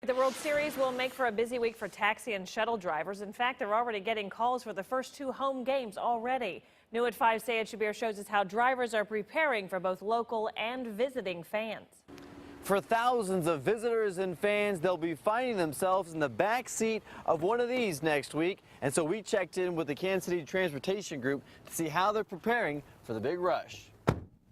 The World Series will make for a busy week for taxi and shuttle drivers. In fact, they're already getting calls for the first two home games already. New at 5, KSHB shows us how drivers are preparing for both local and visiting fans. For thousands of visitors and fans, they'll be finding themselves in the back seat of one of these next week. And so we checked in with the Kansas City Transportation Group to see how they're preparing for the big rush.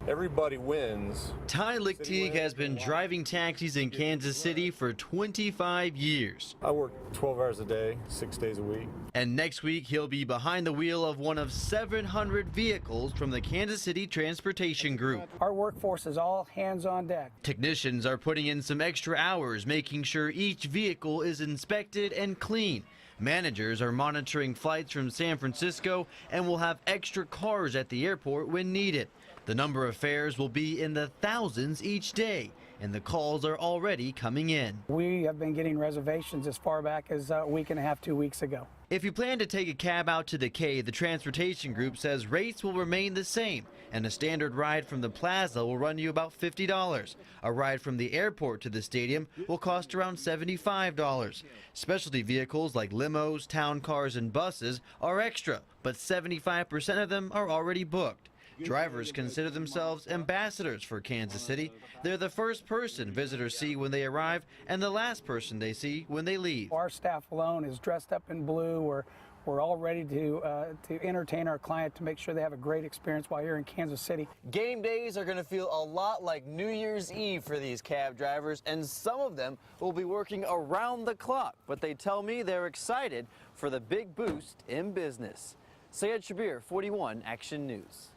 Everybody wins. Ty Lichtig has been driving taxis in Kansas City for 25 years. I work 12 hours a day, 6 days a week. And next week, he'll be behind the wheel of one of 700 vehicles from the Kansas City Transportation Group. Our workforce is all hands on deck. Technicians are putting in some extra hours, making sure each vehicle is inspected and clean. Managers are monitoring flights from San Francisco and will have extra cars at the airport when needed. The number of fares will be in the thousands each day, and the calls are already coming in. We have been getting reservations as far back as a week and a half, 2 weeks ago. If you plan to take a cab out to the K, the Transportation Group says rates will remain the same, and a standard ride from the plaza will run you about $50. A ride from the airport to the stadium will cost around $75. Specialty vehicles like limos, town cars, and buses are extra, but 75% of them are already booked. Drivers consider themselves ambassadors for Kansas City. They're the first person visitors see when they arrive and the last person they see when they leave. Our staff alone is dressed up in blue. We're all ready to entertain our client to make sure they have a great experience while here in Kansas City. Game days are going to feel a lot like New Year's Eve for these cab drivers, and some of them will be working around the clock. But they tell me they're excited for the big boost in business. Syed Shabir, 41 Action News.